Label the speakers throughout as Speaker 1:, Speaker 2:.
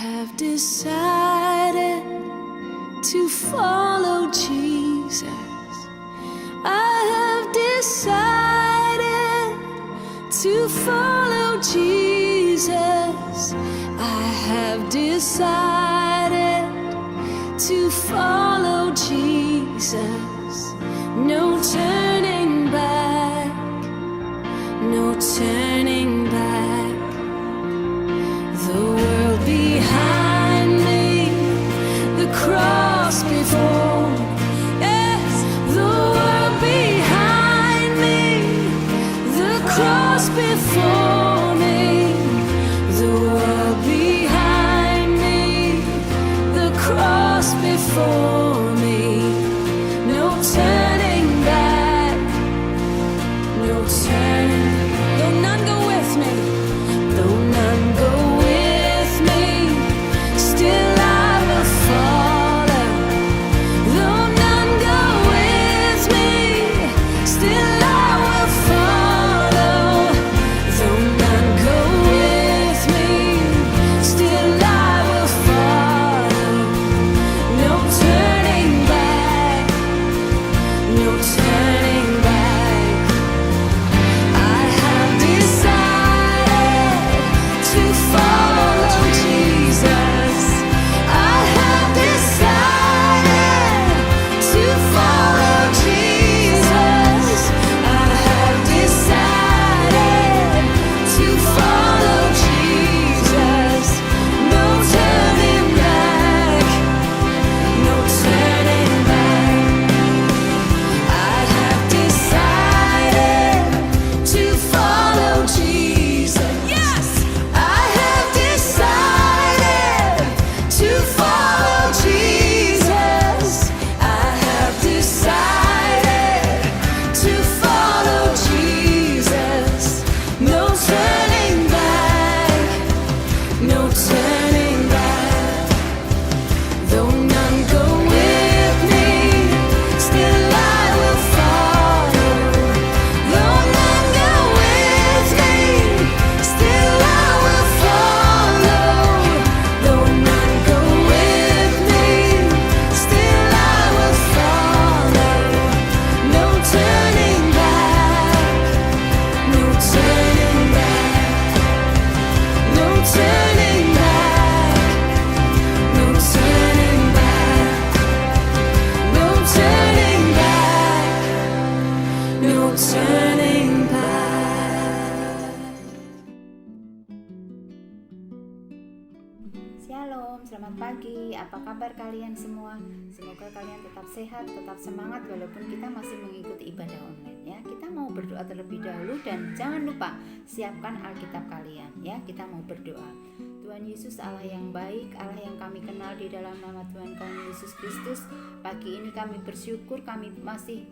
Speaker 1: have decided to follow Jesus. I have decided to follow Jesus. I have decided to follow Jesus. No turning back, no turning back. The world behind me, the cross before. Yes, the world behind me, the cross before me. The world behind me, the cross before me. No turning back, no turning. Though none go with me, though none go with me, still I will follow. Though none go with me, still I will follow. Though none go with me, still I will follow. No turning back, no turning back. I have decided to follow Jesus. I have decided to follow Jesus. I have decided to follow Jesus. No turning back, no turning back. I have decided to follow Jesus. Yes, I have decided to follow Jesus. I have decided to follow Jesus. No turning back, no turning back. Though none go with me, still I will follow. Though none go with me, still I will follow. Though none go with me, still I will follow. No turning back, no turning back, no turning back, no turning back, no turning back, no turning back.
Speaker 2: Shalom, selamat pagi. Apa kabar kalian semua? Semoga kalian tetap sehat, tetap semangat walaupun kita masih mengikuti ibadah online ya. Kita mau berdoa terlebih dahulu dan jangan lupa siapkan Alkitab kalian ya. Kita mau berdoa. Tuhan Yesus, Allah yang baik, Allah yang kami kenal di dalam nama Tuhan kami Yesus Kristus. Pagi ini kami bersyukur kami masih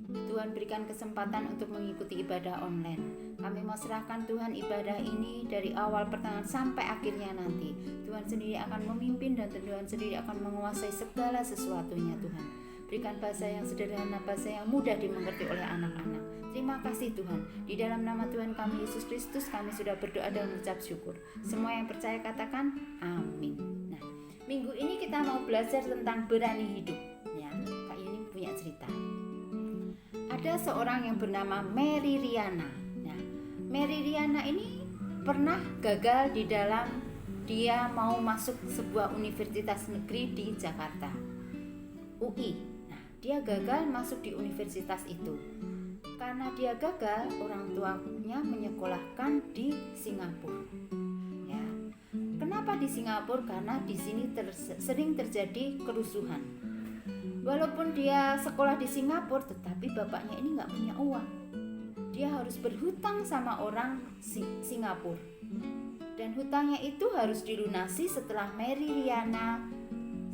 Speaker 2: Tuhan berikan kesempatan untuk mengikuti ibadah online. Kami mau serahkan Tuhan ibadah ini dari awal pertengahan sampai akhirnya nanti. Tuhan sendiri akan memimpin dan Tuhan sendiri akan menguasai segala sesuatunya Tuhan. Berikan bahasa yang sederhana, bahasa yang mudah dimengerti oleh anak-anak. Terima kasih Tuhan. Di dalam nama Tuhan kami Yesus Kristus kami sudah berdoa dan mengucap syukur. Semua yang percaya katakan amin. Nah, minggu ini kita mau belajar tentang berani hidup. Ya, Kak Yuni punya cerita. Ada seorang yang bernama Mary Riana. Nah, Mary Riana ini pernah gagal di dalam dia mau masuk sebuah universitas negeri di Jakarta, UI. Nah, dia gagal masuk di universitas itu. Karena dia gagal, orang tuanya menyekolahkan di Singapura. Ya. Kenapa di Singapura? Karena di sini sering terjadi kerusuhan. Walaupun dia sekolah di Singapura, tetapi bapaknya ini nggak punya uang. Dia harus berhutang sama orang Singapura. Dan hutangnya itu harus dilunasi setelah Mary Riana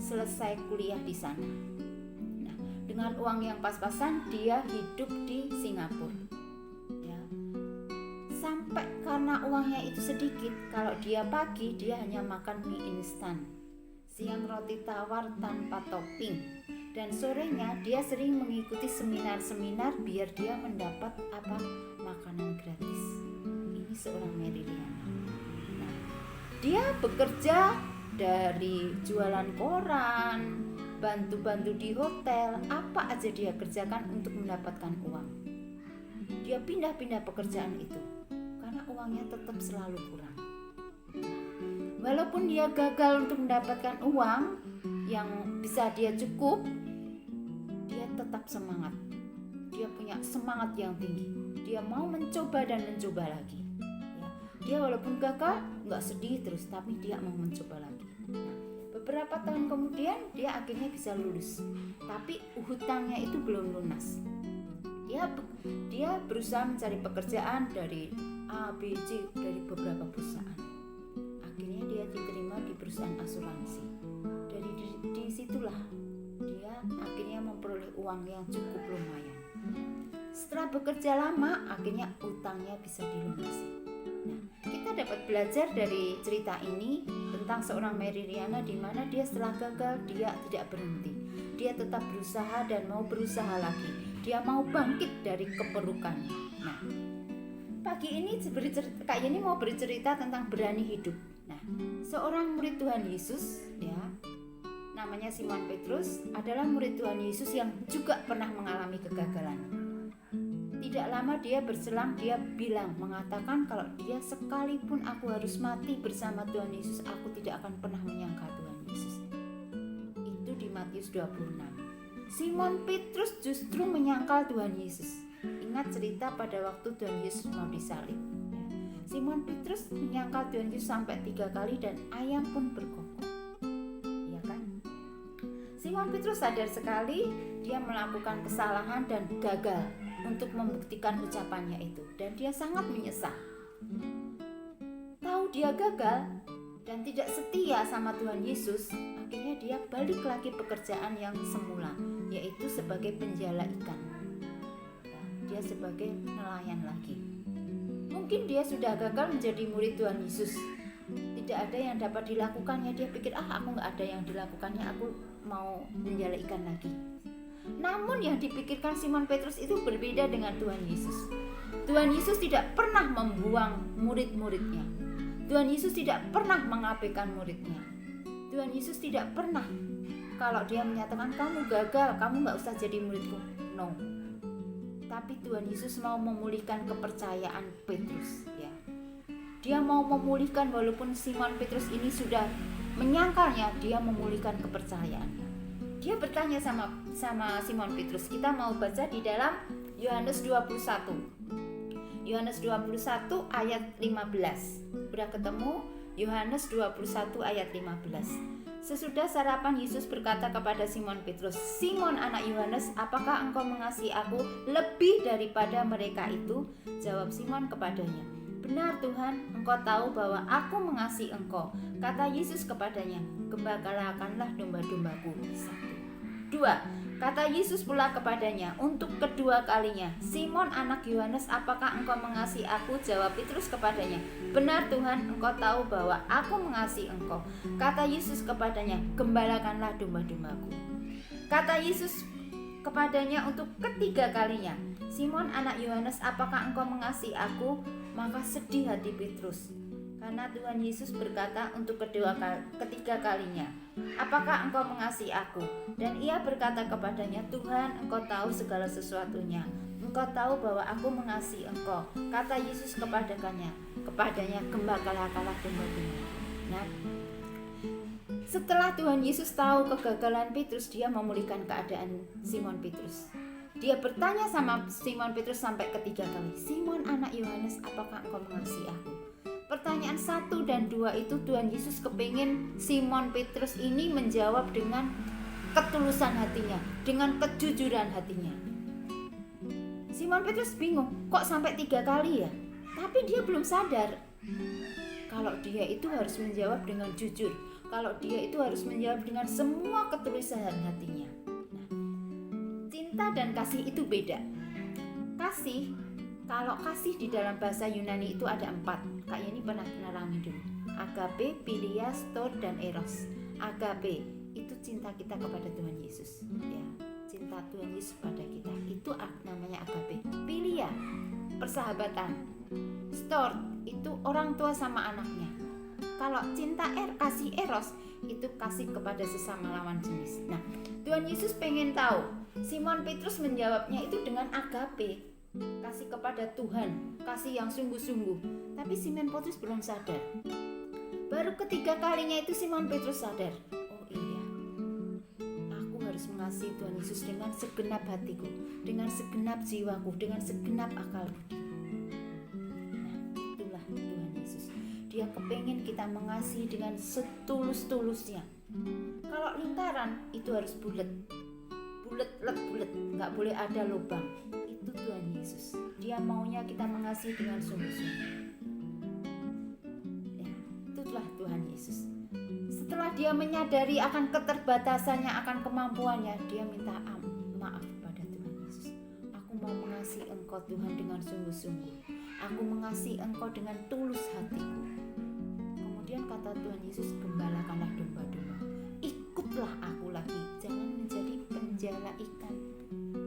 Speaker 2: selesai kuliah di sana. Nah, dengan uang yang pas-pasan dia hidup di Singapura. Ya. Sampai karena uangnya itu sedikit, kalau dia pagi dia hanya makan mie instan, siang roti tawar tanpa topping. Dan sorenya dia sering mengikuti seminar-seminar biar dia mendapat makanan gratis. Ini seorang Mary Riana. Nah, dia bekerja dari jualan koran, bantu-bantu di hotel, apa aja dia kerjakan untuk mendapatkan uang. Dia pindah-pindah pekerjaan itu karena uangnya tetap selalu kurang. Walaupun dia gagal untuk mendapatkan uang yang bisa dia cukup, dia tetap semangat. Dia punya semangat yang tinggi. Dia mau mencoba dan mencoba lagi. Ya, dia walaupun gagal nggak sedih terus, tapi dia mau mencoba lagi. Nah, beberapa tahun kemudian dia akhirnya bisa lulus, tapi hutangnya itu belum lunas. Dia berusaha mencari pekerjaan dari A, B, C, dari beberapa perusahaan. Akhirnya dia diterima di perusahaan asuransi. Dari disitulah dia akhirnya memperoleh uang yang cukup lumayan. Setelah bekerja lama, akhirnya utangnya bisa dilunasi. Nah, kita dapat belajar dari cerita ini tentang seorang Mary Riana, di mana dia setelah gagal dia tidak berhenti. Dia tetap berusaha dan mau berusaha lagi. Dia mau bangkit dari keperukannya. Nah, pagi ini Kak Yeni mau bercerita tentang berani hidup. Nah, seorang murid Tuhan Yesus, ya, namanya Simon Petrus, adalah murid Tuhan Yesus yang juga pernah mengalami kegagalan. Tidak lama dia berselang, dia mengatakan kalau dia sekalipun aku harus mati bersama Tuhan Yesus, aku tidak akan pernah menyangkal Tuhan Yesus. Itu di Matius 26. Simon Petrus justru menyangkal Tuhan Yesus. Ingat cerita pada waktu Tuhan Yesus mau disalib. Simon Petrus menyangkal Tuhan Yesus sampai 3 kali dan ayam pun berkokok. Iya kan? Simon Petrus sadar sekali dia melakukan kesalahan dan gagal untuk membuktikan ucapannya itu, dan dia sangat menyesal. Tahu dia gagal dan tidak setia sama Tuhan Yesus, akhirnya dia balik lagi pekerjaan yang semula, yaitu sebagai penjala ikan. Dia sebagai nelayan lagi. Mungkin dia sudah gagal menjadi murid Tuhan Yesus. Tidak ada yang dapat dilakukannya. Dia pikir, aku gak ada yang dilakukannya, aku mau menjala ikan lagi. Namun yang dipikirkan Simon Petrus itu berbeda dengan Tuhan Yesus. Tuhan Yesus tidak pernah membuang murid-muridnya. Tuhan Yesus tidak pernah mengabaikan muridnya. Tuhan Yesus tidak pernah, kalau dia menyatakan kamu gagal, kamu gak usah jadi muridku. No. Tapi Tuhan Yesus mau memulihkan kepercayaan Petrus, ya. Dia mau memulihkan, walaupun Simon Petrus ini sudah menyangkalnya, dia memulihkan kepercayaannya. Dia bertanya sama Simon Petrus. Kita mau baca di dalam Yohanes 21. Yohanes 21 ayat 15. Sudah ketemu? Yohanes 21 ayat 15. Sesudah sarapan, Yesus berkata kepada Simon Petrus, "Simon anak Yohanes, apakah engkau mengasihi aku lebih daripada mereka itu?" Jawab Simon kepadanya, "Benar Tuhan, engkau tahu bahwa aku mengasihi engkau." Kata Yesus kepadanya, "Gembalakanlah domba-dombaku." 1. 2. Kata Yesus pula kepadanya untuk kedua kalinya, "Simon anak Yohanes, apakah engkau mengasihi aku?" Jawab Petrus kepadanya, "Benar Tuhan, engkau tahu bahwa aku mengasihi engkau." Kata Yesus kepadanya, "Gembalakanlah domba-dombaku." Kata Yesus kepadanya untuk ketiga kalinya, "Simon anak Yohanes, apakah engkau mengasihi aku?" Maka sedih hati Petrus, karena Tuhan Yesus berkata untuk ketiga kalinya, "Apakah engkau mengasihi aku?" Dan ia berkata kepadanya, "Tuhan, engkau tahu segala sesuatunya. Engkau tahu bahwa aku mengasihi engkau." Kata Yesus kepadanya, "Gembalakanlah domba-domba." Nah, setelah Tuhan Yesus tahu kegagalan Petrus, dia memulihkan keadaan Simon Petrus. Dia bertanya sama Simon Petrus sampai ketiga kali, "Simon anak Yohanes, apakah engkau mengasihi aku?" Pertanyaan 1 dan 2 itu Tuhan Yesus kepingin Simon Petrus ini menjawab dengan ketulusan hatinya, dengan kejujuran hatinya. Simon Petrus bingung, kok sampai 3 kali ya? Tapi dia belum sadar kalau dia itu harus menjawab dengan jujur, kalau dia itu harus menjawab dengan semua ketulusan hatinya. Nah, cinta dan kasih itu beda. Kalau kasih di dalam bahasa Yunani itu ada 4. Kak Yeni pernah nerangin dulu. Agape, philia, storge, dan eros. Agape itu cinta kita kepada Tuhan Yesus, ya. Cinta Tuhan Yesus pada kita itu namanya agape. Philia, persahabatan. Storge itu orang tua sama anaknya. Kalau cinta kasih eros itu kasih kepada sesama lawan jenis. Nah, Tuhan Yesus pengen tahu. Simon Petrus menjawabnya itu dengan agape, kasih kepada Tuhan, kasih yang sungguh-sungguh. Tapi Simon Petrus belum sadar. Baru ketiga kalinya itu Simon Petrus sadar. Oh iya, aku harus mengasihi Tuhan Yesus dengan segenap hatiku, dengan segenap jiwaku, dengan segenap akalku. Nah, itulah Tuhan Yesus. Dia kepengen kita mengasihi dengan setulus-tulusnya. Kalau lingkaran itu harus bulat, nggak boleh ada lubang. Itu Tuhan Yesus. Dia maunya kita mengasihi dengan sungguh-sungguh. Ya, itulah Tuhan Yesus. Setelah dia menyadari akan keterbatasannya, akan kemampuannya, dia minta maaf pada Tuhan Yesus. Aku mau mengasihi Engkau Tuhan dengan sungguh-sungguh. Aku mengasihi Engkau dengan tulus hatiku. Kemudian kata Tuhan Yesus, gembalakanlah domba-domba. Ikutlah aku lagi, jangan menjadi penjala ikan.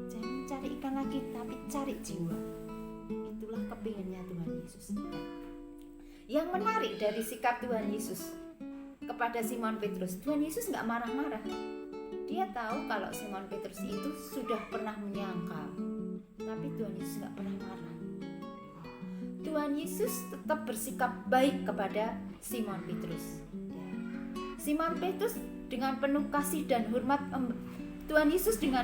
Speaker 2: Jangan cari ikan lagi, tapi cari jiwa. Itulah kepinginnya Tuhan Yesus. Yang menarik dari sikap Tuhan Yesus kepada Simon Petrus, Tuhan Yesus nggak marah-marah. Dia tahu kalau Simon Petrus itu sudah pernah menyangkal, tapi Tuhan Yesus nggak pernah marah. Tuhan Yesus tetap bersikap baik kepada Simon Petrus. Simon Petrus dengan penuh kasih dan hormat, Tuhan Yesus dengan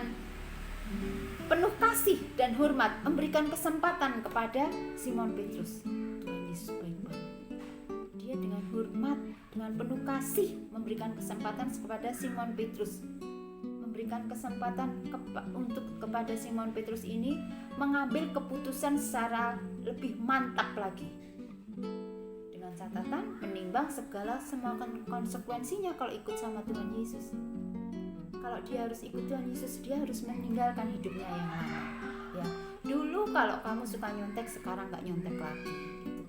Speaker 2: penuh kasih dan hormat memberikan kesempatan kepada Simon Petrus. Tuhan Yesus baik banget. Dia dengan hormat, dengan penuh kasih memberikan kesempatan kepada Simon Petrus. Memberikan kesempatan kepada Simon Petrus ini mengambil keputusan secara lebih mantap lagi. Dengan catatan menimbang semua konsekuensinya kalau ikut sama Tuhan Yesus. Kalau dia harus ikut Tuhan Yesus, dia harus meninggalkan hidupnya yang lama. Ya, dulu kalau kamu suka nyontek, sekarang nggak nyontek lagi. Gitu.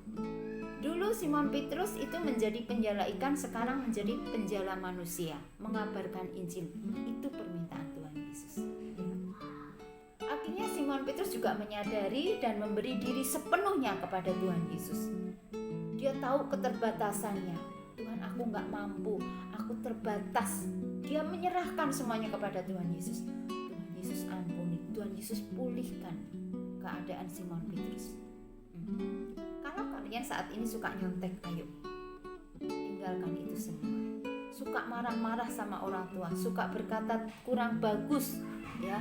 Speaker 2: Dulu Simon Petrus itu menjadi penjala ikan, sekarang menjadi penjala manusia, mengabarkan Injil. Itu permintaan Tuhan Yesus. Ya. Akhirnya Simon Petrus juga menyadari dan memberi diri sepenuhnya kepada Tuhan Yesus. Dia tahu keterbatasannya. Tuhan, aku nggak mampu, aku terbatas. Dia menyerahkan semuanya kepada Tuhan Yesus. Tuhan Yesus ampuni, Tuhan Yesus pulihkan keadaan Simon Petrus. Kalau kalian saat ini suka nyontek, ayo tinggalkan itu semua. Suka marah-marah sama orang tua, suka berkata kurang bagus, ya,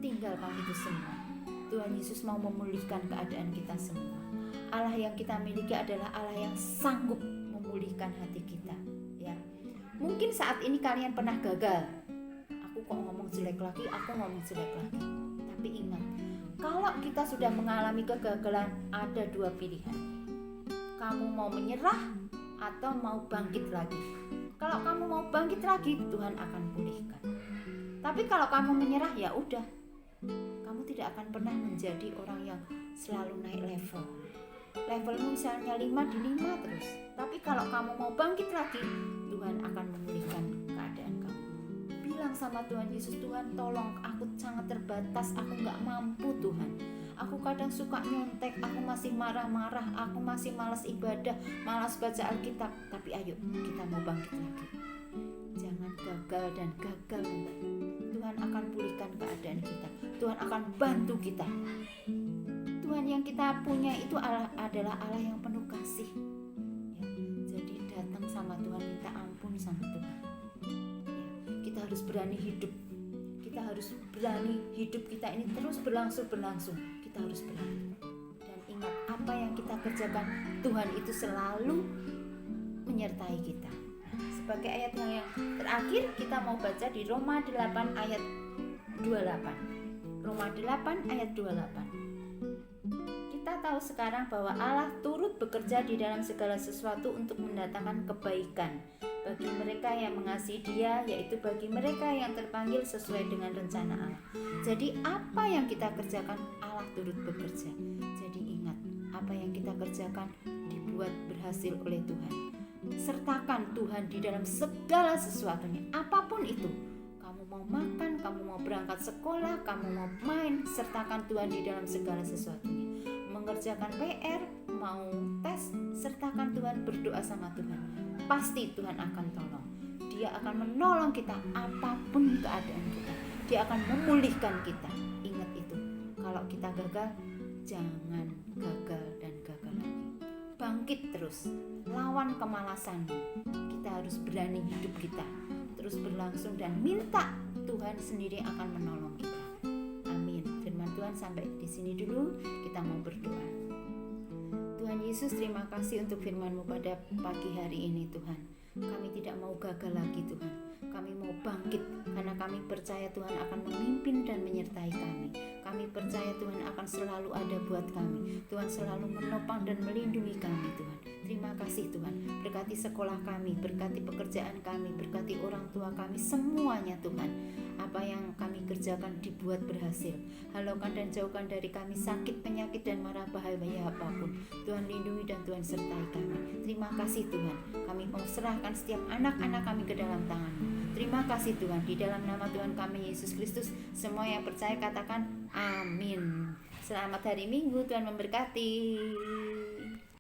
Speaker 2: tinggalkan itu semua. Tuhan Yesus mau memulihkan keadaan kita semua. Allah yang kita miliki adalah Allah yang sanggup memulihkan hati kita. Ya, mungkin saat ini kalian pernah gagal. Aku kok ngomong jelek lagi, Tapi ingat, kalau kita sudah mengalami kegagalan, ada dua pilihan. Kamu mau menyerah atau mau bangkit lagi. Kalau kamu mau bangkit lagi, Tuhan akan pulihkan. Tapi kalau kamu menyerah, ya udah. Kamu tidak akan pernah menjadi orang yang selalu naik level. Levelmu misalnya 5 di 5 terus. Tapi kalau kamu mau bangkit lagi, Tuhan akan memulihkan keadaan kamu. Bilang sama Tuhan Yesus, Tuhan tolong, aku sangat terbatas, aku gak mampu Tuhan. Aku kadang suka nyontek, aku masih marah-marah, aku masih malas ibadah, malas baca Alkitab. Tapi ayo, kita mau bangkit lagi. Jangan gagal dan gagal. Tuhan akan pulihkan keadaan kita. Tuhan akan bantu kita. Tuhan yang kita punya itu adalah Allah yang penuh kasih. Ya, jadi datang sama Tuhan, minta ampun sama Tuhan. Ya, kita harus berani hidup. Kita harus berani hidup kita ini terus berlangsung. Kita harus berani. Dan ingat, apa yang kita kerjakan, Tuhan itu selalu menyertai kita. Sebagai ayat yang terakhir, kita mau baca di Roma 8 ayat 28. Roma 8 ayat 28. Kita tahu sekarang bahwa Allah turut bekerja di dalam segala sesuatu untuk mendatangkan kebaikan bagi mereka yang mengasihi Dia, yaitu bagi mereka yang terpanggil sesuai dengan rencana Allah. Jadi apa yang kita kerjakan, Allah turut bekerja. Jadi ingat, apa yang kita kerjakan dibuat berhasil oleh Tuhan. Sertakan Tuhan di dalam segala sesuatunya, apapun itu. Kamu mau makan, kamu mau berangkat sekolah, kamu mau main, sertakan Tuhan di dalam segala sesuatunya. Mengerjakan PR, mau tes, sertakan Tuhan, berdoa sama Tuhan. Pasti Tuhan akan tolong. Dia akan menolong kita apapun keadaan kita. Dia akan memulihkan kita. Ingat itu. Kalau kita gagal, jangan gagal dan gagal lagi. Bangkit terus, lawan kemalasan. Kita harus berani hidup kita terus berlangsung dan minta Tuhan sendiri akan menolong kita. Amin. Firman Tuhan sampai di sini dulu, kita mau berdoa. Tuhan Yesus, terima kasih untuk firman-Mu pada pagi hari ini Tuhan. Kami tidak mau gagal lagi Tuhan. Kami mau bangkit karena kami percaya Tuhan akan memimpin dan menyertai kami. Kami percaya Tuhan akan selalu ada buat kami. Tuhan selalu menopang dan melindungi kami Tuhan. Terima kasih Tuhan. Berkati sekolah kami, berkati pekerjaan kami, berkati orang tua kami, semuanya Tuhan. Apa yang kami kerjakan dibuat berhasil. Halaukan dan jauhkan dari kami sakit, penyakit, dan mara bahaya apapun. Tuhan lindungi dan Tuhan sertai kami. Terima kasih Tuhan. Kami mau serahkan setiap anak-anak kami ke dalam tangan-Mu. Terima kasih Tuhan. Di dalam nama Tuhan kami Yesus Kristus, semua yang percaya katakan amin. Selamat hari Minggu, Tuhan memberkati.